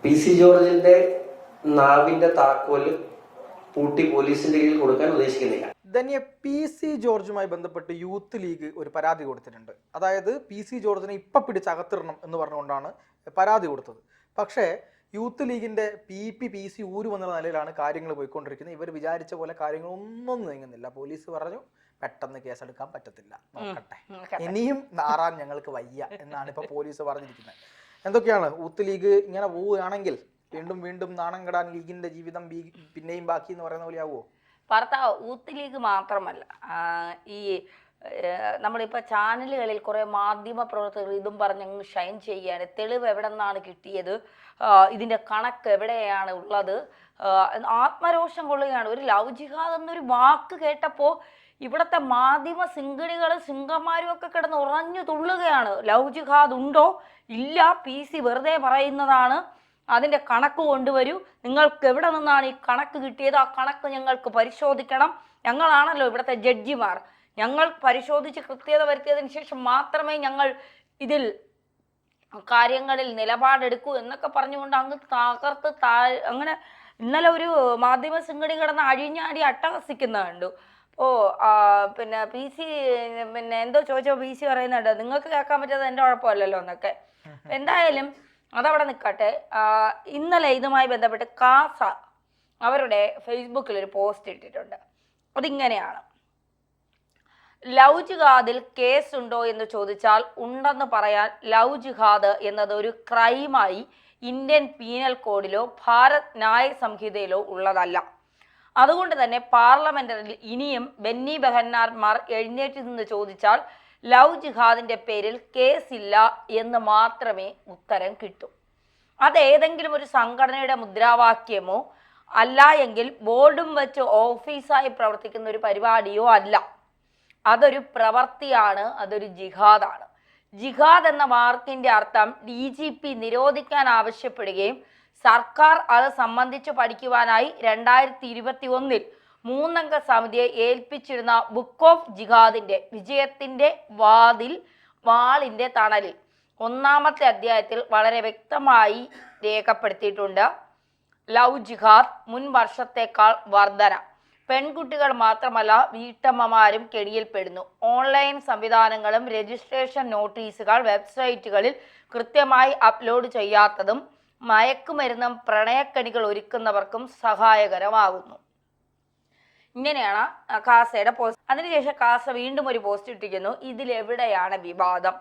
PC ജോർജിന്റെ നാവിന്റെ താക്കോല് പൂട്ടി പോലീസിന്റെ കയ്യിൽ കൊടുക്കാൻ ഉദ്ദേശിക്കുന്നില്ല. ധന്യ PC ജോർജുമായി ബന്ധപ്പെട്ട് യൂത്ത് ലീഗ് ഒരു പരാതി കൊടുത്തിട്ടുണ്ട്. അതായത് PC ജോർജിനെ ഇപ്പം പിടിച്ചകത്തിടണം എന്ന് പറഞ്ഞുകൊണ്ടാണ് പരാതി കൊടുത്തത്. പക്ഷേ യൂത്ത് ലീഗിന്റെ PC ഊരുമെന്നുള്ള നിലയിലാണ് കാര്യങ്ങൾ പോയിക്കൊണ്ടിരിക്കുന്നത്. ഇവർ വിചാരിച്ച പോലെ കാര്യങ്ങളൊന്നും നീങ്ങുന്നില്ല. പോലീസ് പറഞ്ഞു പെട്ടെന്ന് കേസെടുക്കാൻ പറ്റത്തില്ല, നോക്കട്ടെ, ഇനിയും നാറാൻ ഞങ്ങൾക്ക് വയ്യ എന്നാണ് ഇപ്പൊ പോലീസ് പറഞ്ഞിരിക്കുന്നത്. എന്തൊക്കെയാണ് യൂത്ത് ലീഗ് ഇങ്ങനെ പോവുകയാണെങ്കിൽ വീണ്ടും വീണ്ടും നാണം കെടാൻ ലീഗിന്റെ ജീവിതം പിന്നെയും ബാക്കി എന്ന് പറയുന്ന പോലെ ആവുമോ? ഭർത്താവ് യൂത്ത് ലീഗ് മാത്രമല്ല, ഈ നമ്മളിപ്പോൾ ചാനലുകളിൽ കുറേ മാധ്യമ പ്രവർത്തകർ ഇതും പറഞ്ഞ് ഷൈൻ ചെയ്യാണ്. തെളിവ് എവിടെ നിന്നാണ് കിട്ടിയത്, ഇതിൻ്റെ കണക്ക് എവിടെയാണ് ഉള്ളത്, ആത്മരോഷം കൊള്ളുകയാണ്. ഒരു ലവ് ജിഹാദ് എന്നൊരു വാക്ക് കേട്ടപ്പോൾ ഇവിടുത്തെ മാധ്യമ സിംഗടികൾ സിംഗന്മാരും ഒക്കെ കിടന്ന് ഉറഞ്ഞു തുള്ളുകയാണ്. ലവ് ജിഹാദ് ഉണ്ടോ? ഇല്ല, PC വെറുതെ പറയുന്നതാണ്, അതിൻ്റെ കണക്ക് കൊണ്ടുവരൂ, നിങ്ങൾക്ക് എവിടെ നിന്നാണ് ഈ കണക്ക് കിട്ടിയത്, ആ കണക്ക് ഞങ്ങൾക്ക് പരിശോധിക്കണം, ഞങ്ങളാണല്ലോ ഇവിടുത്തെ ജഡ്ജിമാർ, ഞങ്ങൾ പരിശോധിച്ച് കൃത്യത വരുത്തിയതിന് ശേഷം മാത്രമേ ഞങ്ങൾ ഇതിൽ കാര്യങ്ങളിൽ നിലപാടെടുക്കൂ എന്നൊക്കെ പറഞ്ഞുകൊണ്ട് അങ്ങ് തകർത്ത് അങ്ങനെ ഇന്നലെ ഒരു മാധ്യമ സംഘടി കിടന്ന് അഴിഞ്ഞാടി അട്ടഹസിക്കുന്ന കണ്ടു. പിന്നെ PC പിന്നെ എന്തോ ചോദിച്ചപ്പോൾ PC പറയുന്നുണ്ട് നിങ്ങൾക്ക് കേൾക്കാൻ പറ്റാതെ എൻ്റെ കുഴപ്പമല്ലല്ലോ എന്നൊക്കെ. എന്തായാലും അതവിടെ നിൽക്കട്ടെ. ഇന്നലെ ഇതുമായി ബന്ധപ്പെട്ട് കാസ അവരുടെ ഫേസ്ബുക്കിൽ ഒരു പോസ്റ്റ് ഇട്ടിട്ടുണ്ട്. അതിങ്ങനെയാണ്: ലവ് ജിഹാദിൽ കേസുണ്ടോ എന്ന് ചോദിച്ചാൽ ഉണ്ടെന്ന് പറയാൻ ലവ് ജിഹാദ് എന്നത് ഒരു ക്രൈമായി ഇന്ത്യൻ പീനൽ കോഡിലോ ഭാരത് ന്യായ സംഹിതയിലോ ഉള്ളതല്ല. അതുകൊണ്ട് തന്നെ പാർലമെന്റിൽ ഇനിയും ബെന്നി ബെഹന്നാർമാർ എഴുന്നേറ്റ് നിന്ന് ചോദിച്ചാൽ ലവ് ജിഹാദിന്റെ പേരിൽ കേസില്ല എന്ന് മാത്രമേ ഉത്തരം കിട്ടൂ. അതേതെങ്കിലും ഒരു സംഘടനയുടെ മുദ്രാവാക്യമോ അല്ല എങ്കിൽ ബോർഡും വെച്ച് ഓഫീസായി പ്രവർത്തിക്കുന്ന ഒരു പരിപാടിയോ അല്ല. അതൊരു പ്രവൃത്തിയാണ്, അതൊരു ജിഹാദാണ്. ജിഹാദ് എന്ന വാക്കിന്റെ അർത്ഥം DGP നിരോധിക്കാൻ ആവശ്യപ്പെടുകയും സർക്കാർ അത് സംബന്ധിച്ച് പഠിക്കുവാനായി 2021 3 സമിതിയെ ഏൽപ്പിച്ചിരുന്ന ബുക്ക് ഓഫ് ജിഹാദിന്റെ വിജയത്തിന്റെ വാളിന്റെ തണലിൽ 1-ാമത്തെ അധ്യായത്തിൽ വളരെ വ്യക്തമായി രേഖപ്പെടുത്തിയിട്ടുണ്ട്. ലവ് ജിഹാദ് മുൻ വർഷത്തേക്കാൾ വർധന. പെൺകുട്ടികൾ മാത്രമല്ല വീട്ടമ്മമാരും കെണിയിൽപ്പെടുന്നു. ഓൺലൈൻ സംവിധാനങ്ങളും രജിസ്ട്രേഷൻ നോട്ടീസുകൾ വെബ്സൈറ്റുകളിൽ കൃത്യമായി അപ്ലോഡ് ചെയ്യാത്തതും മയക്കുമരുന്നും പ്രണയക്കണികൾ ഒരുക്കുന്നവർക്കും സഹായകരമാകുന്നു. ഇങ്ങനെയാണ് കാസയുടെ പോസ്റ്റ്. അതിനുശേഷം കാസ വീണ്ടും ഒരു പോസ്റ്റ് ഇട്ടിരിക്കുന്നു. ഇതിലെവിടെയാണ് വിവാദം?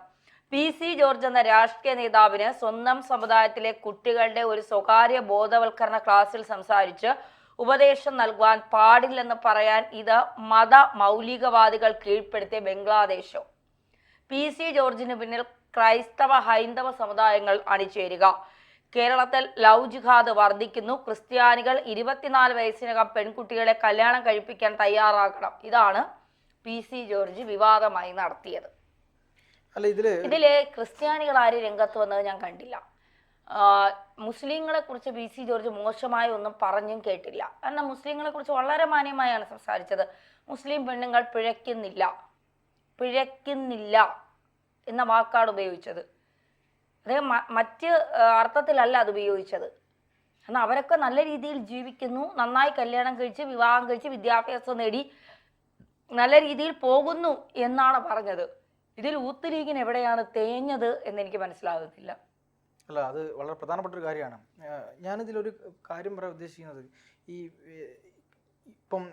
PC ജോർജ് എന്ന രാഷ്ട്രീയ നേതാവിന് സ്വന്തം സമുദായത്തിലെ കുട്ടികളുടെ ഒരു സ്വകാര്യ ബോധവൽക്കരണ ക്ലാസ്സിൽ സംസാരിച്ച് ഉപദേശം നൽകുവാൻ പാടില്ലെന്ന് പറയാൻ ഇത് മത മൗലികവാദികൾ കീഴ്പ്പെടുത്തിയ ബംഗ്ലാദേശോ? PC ജോർജിന് പിന്നിൽ ക്രൈസ്തവ ഹൈന്ദവ സമുദായങ്ങൾ അണിചേരുക. കേരളത്തിൽ ലവ് ജിഹാദ് വർദ്ധിക്കുന്നു. ക്രിസ്ത്യാനികൾ 24 വയസ്സിനകം പെൺകുട്ടികളെ കല്യാണം കഴിപ്പിക്കാൻ തയ്യാറാക്കണം. ഇതാണ് PC ജോർജ് വിവാദമായി നടത്തിയത്. ഇതില് ക്രിസ്ത്യാനികൾ ആരും രംഗത്ത് വന്നത് ഞാൻ കണ്ടില്ല. മുസ്ലിങ്ങളെ കുറിച്ച് PC ജോർജ് മോശമായി ഒന്നും പറഞ്ഞും കേട്ടില്ല. കാരണം മുസ്ലിങ്ങളെ കുറിച്ച് വളരെ മാന്യമായാണ് സംസാരിച്ചത്. മുസ്ലിം പെണ്ണുങ്ങൾ പിഴയ്ക്കുന്നില്ല എന്ന വാക്കാണ് ഉപയോഗിച്ചത്. അദ്ദേഹം മറ്റ് അർത്ഥത്തിലല്ല അത് ഉപയോഗിച്ചത്. കാരണം അവരൊക്കെ നല്ല രീതിയിൽ ജീവിക്കുന്നു, നന്നായി കല്യാണം കഴിച്ച് വിവാഹം കഴിച്ച് വിദ്യാഭ്യാസം നേടി നല്ല രീതിയിൽ പോകുന്നു എന്നാണ് പറഞ്ഞത്. ഇതിൽ യൂത്ത് ലീഗിന് എവിടെയാണ് തേഞ്ഞത് എന്നെനിക്ക് മനസ്സിലാകുന്നില്ല. അല്ല, അത് വളരെ പ്രധാനപ്പെട്ട ഒരു കാര്യമാണ്. ഞാനിതിലൊരു കാര്യം പറയാൻ ഉദ്ദേശിക്കുന്നത്, ഇപ്പം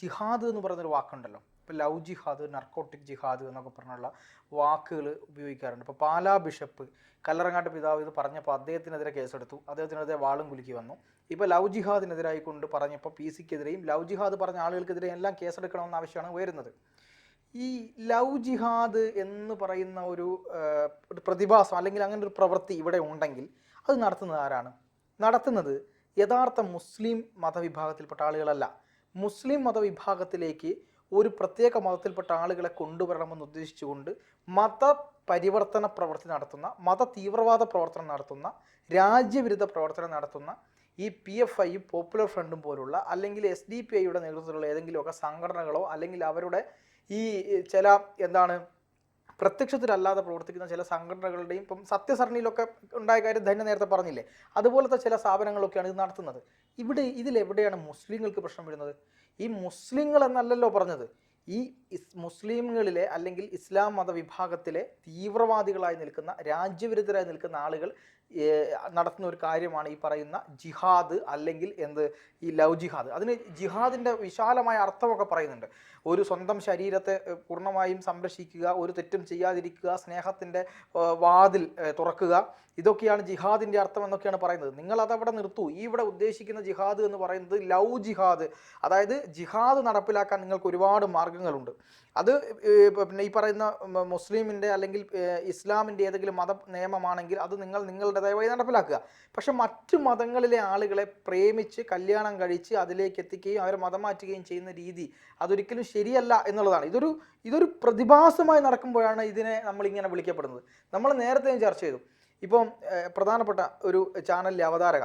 ജിഹാദ് എന്ന് പറയുന്നൊരു വാക്കുണ്ടല്ലോ. ഇപ്പോൾ ലവ് ജിഹാദ്, നർക്കോട്ടിക് ജിഹാദ് എന്നൊക്കെ പറഞ്ഞുള്ള വാക്കുകൾ ഉപയോഗിക്കാറുണ്ട്. ഇപ്പോൾ പാലാ ബിഷപ്പ് കല്ലറങ്ങാട്ട് പിതാവ് ഇത് പറഞ്ഞപ്പോൾ അദ്ദേഹത്തിനെതിരെ കേസെടുത്തു, അദ്ദേഹത്തിനെതിരെ വാളും കുലുക്കി വന്നു. ഇപ്പോൾ ലവ് ജിഹാദിനെതിരായി കൊണ്ട് പറഞ്ഞപ്പോൾ PCക്കെതിരെയും ലവ് ജിഹാദ് പറഞ്ഞ ആളുകൾക്കെതിരെ എല്ലാം കേസെടുക്കണമെന്ന ആവശ്യമാണ് ഉയരുന്നത്. ഈ ലവ് ജിഹാദ് എന്ന് പറയുന്ന ഒരു പ്രതിഭാസം അല്ലെങ്കിൽ അങ്ങനെ ഒരു പ്രവൃത്തി ഇവിടെ ഉണ്ടെങ്കിൽ അത് നടത്തുന്നത് ആരാണ്? നടത്തുന്നത് യഥാർത്ഥ മുസ്ലിം മതവിഭാഗത്തിൽപ്പെട്ട ആളുകളല്ല. മുസ്ലിം മതവിഭാഗത്തിലേക്ക് ഒരു പ്രത്യേക മതത്തിൽപ്പെട്ട ആളുകളെ കൊണ്ടുവരണമെന്ന് ഉദ്ദേശിച്ചുകൊണ്ട് മതപരിവർത്തന പ്രവർത്തനം നടത്തുന്ന, മത തീവ്രവാദ പ്രവർത്തനം നടത്തുന്ന, രാജ്യവിരുദ്ധ പ്രവർത്തനം നടത്തുന്ന ഈ PFI പോപ്പുലർ ഫ്രണ്ടും പോലുള്ള അല്ലെങ്കിൽ SDPIയുടെ നേതൃത്വത്തിലുള്ള ഏതെങ്കിലുമൊക്കെ സംഘടനകളോ അല്ലെങ്കിൽ അവരുടെ ഈ ചില പ്രത്യക്ഷത്തിലല്ലാതെ പ്രവർത്തിക്കുന്ന ചില സംഘടനകളുടെയും ഇപ്പം സത്യസരണിയിലൊക്കെ ഉണ്ടായ കാര്യം ധന്യ നേരത്തെ പറഞ്ഞില്ലേ, അതുപോലത്തെ ചില സ്ഥാപനങ്ങളൊക്കെയാണ് ഇത് നടത്തുന്നത്. ഇതിലെവിടെയാണ് മുസ്ലിങ്ങൾക്ക് പ്രശ്നം വരുന്നത്? ഈ മുസ്ലിങ്ങൾ എന്നല്ലല്ലോ പറഞ്ഞത്, ഈ മുസ്ലിങ്ങളിലെ അല്ലെങ്കിൽ ഇസ്ലാം മതവിഭാഗത്തിലെ തീവ്രവാദികളായി നിൽക്കുന്ന, രാജ്യവിരുദ്ധരായി നിൽക്കുന്ന ആളുകൾ നടത്തുന്ന ഒരു കാര്യമാണ് ഈ പറയുന്ന ജിഹാദ്, അല്ലെങ്കിൽ ഈ ലവ് ജിഹാദ്. അതിന് ജിഹാദിൻ്റെ വിശാലമായ അർത്ഥമൊക്കെ പറയുന്നുണ്ട്. ഒരു സ്വന്തം ശരീരത്തെ പൂർണ്ണമായും സംരക്ഷിക്കുക, ഒരു തെറ്റും ചെയ്യാതിരിക്കുക, സ്നേഹത്തിൻ്റെ വാതിൽ തുറക്കുക, ഇതൊക്കെയാണ് ജിഹാദിൻ്റെ അർത്ഥം എന്നൊക്കെയാണ് പറയുന്നത്. നിങ്ങൾ അതവിടെ നിർത്തൂ. ഇവിടെ ഉദ്ദേശിക്കുന്ന ജിഹാദ് എന്ന് പറയുന്നത് ലവ് ജിഹാദ്, അതായത് ജിഹാദ് നടപ്പിലാക്കാൻ നിങ്ങൾക്ക് ഒരുപാട് മാർഗങ്ങളുണ്ട്. അത് പിന്നെ ഈ പറയുന്ന മുസ്ലിമിൻ്റെ അല്ലെങ്കിൽ ഇസ്ലാമിൻ്റെ ഏതെങ്കിലും മത നിയമമാണെങ്കിൽ അത് നിങ്ങൾ നിങ്ങളുടേതായ വഴി നടപ്പിലാക്കുക. പക്ഷെ മറ്റു മതങ്ങളിലെ ആളുകളെ പ്രേമിച്ച് കല്യാണം കഴിച്ച് അതിലേക്ക് എത്തിക്കുകയും അവരെ മതം മാറ്റുകയും ചെയ്യുന്ന രീതി അതൊരിക്കലും ശരിയല്ല എന്നുള്ളതാണ്. ഇതൊരു പ്രതിഭാസമായി നടക്കുമ്പോഴാണ് ഇതിനെ നമ്മളിങ്ങനെ വിളിക്കപ്പെടുന്നത്. നമ്മൾ നേരത്തെ ചർച്ച ചെയ്തു. ഇപ്പം പ്രധാനപ്പെട്ട ഒരു ചാനലിലെ അവതാരക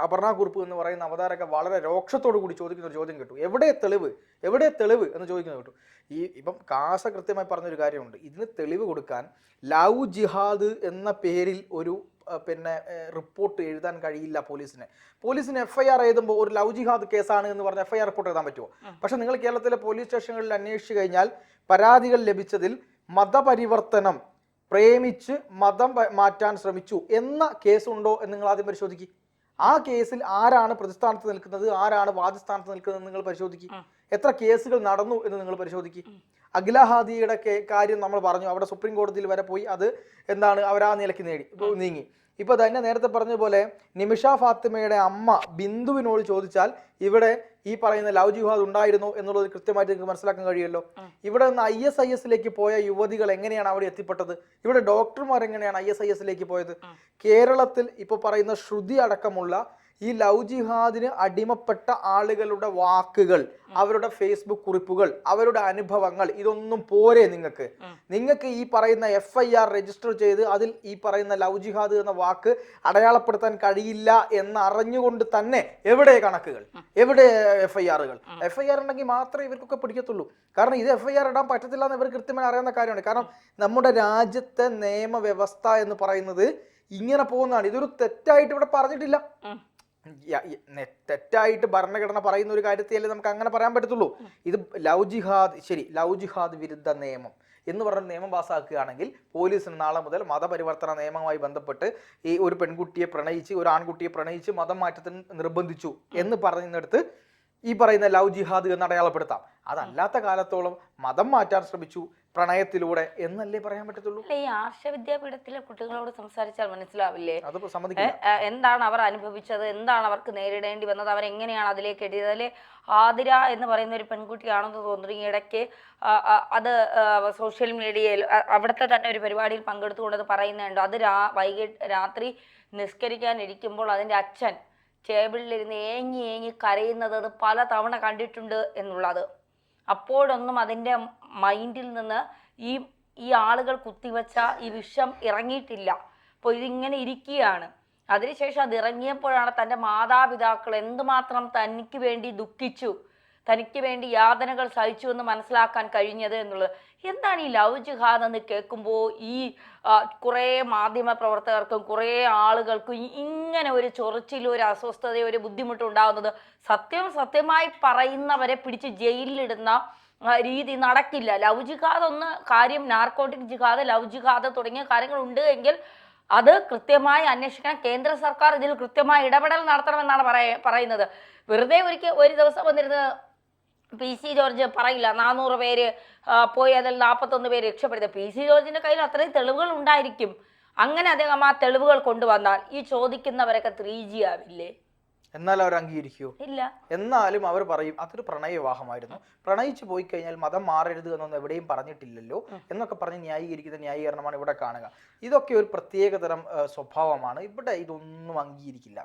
അപർണ കുറുപ്പ് എന്ന് പറയുന്ന അവതാരക വളരെ രോക്ഷത്തോടു കൂടി ചോദിക്കുന്ന ഒരു ചോദ്യം കേട്ടു, എവിടെ തെളിവ് എന്ന് ചോദിക്കുന്നത് കേട്ടു. ഇപ്പം കാസ കൃത്യമായി പറഞ്ഞൊരു കാര്യമുണ്ട്, ഇതിന് തെളിവ് കൊടുക്കാൻ ലവ് ജിഹാദ് എന്ന പേരിൽ ഒരു റിപ്പോർട്ട് എഴുതാൻ കഴിയില്ല പോലീസിന് FIR എഴുതുമ്പോൾ ഒരു ലവ് ജിഹാദ് കേസാണ് എന്ന് പറഞ്ഞ FIR റിപ്പോർട്ട് എഴുതാൻ പറ്റുമോ? പക്ഷെ നിങ്ങൾ കേരളത്തിലെ പോലീസ് സ്റ്റേഷനുകളിൽ അന്വേഷിച്ച് കഴിഞ്ഞാൽ പരാതികൾ ലഭിച്ചതിൽ മതപരിവർത്തനം, പ്രേമിച്ച് മതം മാറ്റാൻ ശ്രമിച്ചു എന്ന കേസുണ്ടോ എന്ന് നിങ്ങൾ ആദ്യം പരിശോധിക്കുക. ആ കേസിൽ ആരാണ് പ്രതിസ്ഥാനത്ത് നിൽക്കുന്നത്, ആരാണ് വാദിസ്ഥാനത്ത് നിൽക്കുന്നത് എന്ന് നിങ്ങൾ പരിശോധിക്കുക. എത്ര കേസുകൾ നടന്നു എന്ന് നിങ്ങൾ പരിശോധിക്കുക. അഖില ഹാദിയുടെ കാര്യം നമ്മൾ പറഞ്ഞു, അവിടെ സുപ്രീം കോടതിയിൽ വരെ പോയി, അത് അവർ ആ നിലയ്ക്ക് നീങ്ങി. ഇപ്പോൾ തന്നെ നേരത്തെ പറഞ്ഞതുപോലെ നിമിഷ ഫാത്തിമയുടെ അമ്മ ബിന്ദുവിനോട് ചോദിച്ചാൽ ഇവിടെ ഈ പറയുന്ന ലവ് ജിഹാദ് ഉണ്ടായിരുന്നോ എന്നുള്ളത് കൃത്യമായിട്ട് നിങ്ങൾക്ക് മനസ്സിലാക്കാൻ കഴിയുമല്ലോ. ഇവിടെ നിന്ന് ISIS പോയ യുവതികൾ എങ്ങനെയാണ് അവിടെ എത്തിപ്പെട്ടത്? ഇവിടെ ഡോക്ടർമാർ എങ്ങനെയാണ് ISIS പോയത്? കേരളത്തിൽ ഇപ്പോൾ പറയുന്ന ശ്രുതി അടക്കമുള്ള ഈ ലവ് ജിഹാദിന് അടിമപ്പെട്ട ആളുകളുടെ വാക്കുകൾ, അവരുടെ ഫേസ്ബുക്ക് കുറിപ്പുകൾ, അവരുടെ അനുഭവങ്ങൾ, ഇതൊന്നും പോരെ നിങ്ങൾക്ക് ഈ പറയുന്ന FIR രജിസ്റ്റർ ചെയ്ത് അതിൽ ഈ പറയുന്ന ലവ് ജിഹാദ് എന്ന വാക്ക് അടയാളപ്പെടുത്താൻ കഴിയില്ല എന്ന് അറിഞ്ഞുകൊണ്ട് തന്നെ എവിടെ കണക്കുകൾ, എവിടെ FIRകൾ? FIR ഉണ്ടെങ്കിൽ മാത്രമേ ഇവർക്കൊക്കെ പിടിക്കത്തുള്ളൂ. കാരണം ഇത് FIR ഇടാൻ പറ്റത്തില്ല എന്ന് ഇവർ കൃത്യമായി അറിയാവുന്ന കാര്യമാണ്. കാരണം നമ്മുടെ രാജ്യത്തെ നിയമവ്യവസ്ഥ എന്ന് പറയുന്നത് ഇങ്ങനെ പോകുന്നതാണ്. ഇതൊരു തെറ്റായിട്ട് ഇവിടെ പറഞ്ഞിട്ടില്ല. തെറ്റായിട്ട് ഭരണഘടന പറയുന്ന ഒരു കാര്യത്തെയല്ലേ നമുക്ക് അങ്ങനെ പറയാൻ പറ്റത്തുള്ളൂ. ഇത് ലവ് ജിഹാദ് വിരുദ്ധ നിയമം എന്ന് പറഞ്ഞ നിയമം പാസ്സാക്കുകയാണെങ്കിൽ പോലീസിന് നാളെ മുതൽ മതപരിവർത്തന നിയമവുമായി ബന്ധപ്പെട്ട് ഈ ഒരു പെൺകുട്ടിയെ പ്രണയിച്ച്, ഒരു ആൺകുട്ടിയെ പ്രണയിച്ച് മതം മാറ്റത്തിന് നിർബന്ധിച്ചു എന്ന് പറയുന്നിടത്ത് ഈ പറയുന്ന ലവ് ജിഹാദ് എന്ന് അടയാളപ്പെടുത്താം. അതല്ലാത്ത കാലത്തോളം മതം മാറ്റാൻ ശ്രമിച്ചു പ്രണയത്തിലൂടെ എന്നല്ലേ പറയാൻ പറ്റത്തുള്ളൂ. ഈ ആർഷ വിദ്യാപീഠത്തിലെ കുട്ടികളോട് സംസാരിച്ചാൽ മനസ്സിലാവില്ലേ അതിപ്പോ സമ്മതിക്കില്ല. എന്താണ് അവർ അനുഭവിച്ചത്, എന്താണ് അവർക്ക് നേരിടേണ്ടി വന്നത്, അവരെങ്ങനെയാണ് അതിലേക്ക് എത്തിയത്. അതിലെ ആതിര എന്ന് പറയുന്ന ഒരു പെൺകുട്ടിയാണെന്ന് തോന്നുന്നു. ഈ ഇടയ്ക്ക് അത് സോഷ്യൽ മീഡിയയിൽ അവിടുത്തെ തന്നെ ഒരു പരിപാടിയിൽ പങ്കെടുത്തുകൊണ്ട് അത് പറയുന്നുണ്ട്. അത് രാത്രി നിസ്കരിക്കാനിരിക്കുമ്പോൾ അതിൻ്റെ അച്ഛൻ ടേബിളിലിരുന്ന് ഏങ്ങി കരയുന്നത് അത് പല തവണ കണ്ടിട്ടുണ്ട് എന്നുള്ളത്. അപ്പോഴൊന്നും അതിൻ്റെ മൈൻഡിൽ നിന്ന് ഈ ആളുകൾ കുത്തിവെച്ച ഈ വിഷം ഇറങ്ങിയിട്ടില്ല. അപ്പോൾ ഇതിങ്ങനെ ഇരിക്കുകയാണ്. അതിനുശേഷം അത് ഇറങ്ങിയപ്പോഴാണ് തൻ്റെ മാതാപിതാക്കൾ എന്തുമാത്രം തനിക്ക് വേണ്ടി ദുഃഖിച്ചു, തനിക്ക് വേണ്ടി യാതനകൾ സഹിച്ചു എന്ന് മനസ്സിലാക്കാൻ കഴിഞ്ഞത് എന്നുള്ളത്. എന്താണ് ഈ ലവ് ജിഹാദ് എന്ന് കേൾക്കുമ്പോൾ ഈ കുറേ മാധ്യമ പ്രവർത്തകർക്കും കുറേ ആളുകൾക്കും ഇങ്ങനെ ഒരു ചൊറിച്ചിലും ഒരു അസ്വസ്ഥതയും ഒരു ബുദ്ധിമുട്ടും ഉണ്ടാകുന്നത്? സത്യമായി പറയുന്നവരെ പിടിച്ച് ജയിലിലിടുന്ന രീതി നടക്കില്ല. ലവ് ജിഹാദ് ഒന്ന് കാര്യം, നാർക്കോട്ടിക് ജിഹാദ്, ലവ് ജിഹാദ് തുടങ്ങിയ കാര്യങ്ങളുണ്ട് എങ്കിൽ അത് കൃത്യമായി അന്വേഷിക്കണം. കേന്ദ്ര സർക്കാർ ഇതിൽ കൃത്യമായി ഇടപെടൽ നടത്തണമെന്നാണ് പറയുന്നത്. വെറുതെ ഒരു ദിവസം വന്നിരുന്ന് PC ജോർജ് പറയില്ല 400 പേര് പോയി അതിൽ 41 പേര് രക്ഷപ്പെടുത്തി. PC ജോർജിന്റെ കയ്യിൽ അത്രയും തെളിവുകൾ ഉണ്ടായിരിക്കും. അങ്ങനെ അദ്ദേഹം ആ തെളിവുകൾ കൊണ്ടുവന്നാൽ ഈ ചോദിക്കുന്നവരൊക്കെ 3G ആവില്ലേ? എന്നാൽ അവർ അംഗീകരിക്കുമോ? ഇല്ല. എന്നാലും അവർ പറയും അതൊരു പ്രണയവിവാഹമായിരുന്നു, പ്രണയിച്ചു പോയി കഴിഞ്ഞാൽ മതം മാറരുത് എന്നൊന്നും എവിടെയും പറഞ്ഞിട്ടില്ലല്ലോ എന്നൊക്കെ പറഞ്ഞ് ന്യായീകരിക്കുന്ന ന്യായീകരണമാണ് ഇവിടെ കാണുക. ഇതൊക്കെ ഒരു പ്രത്യേകതരം സ്വഭാവമാണ്. ഇവിടെ ഇതൊന്നും അംഗീകരിക്കില്ല.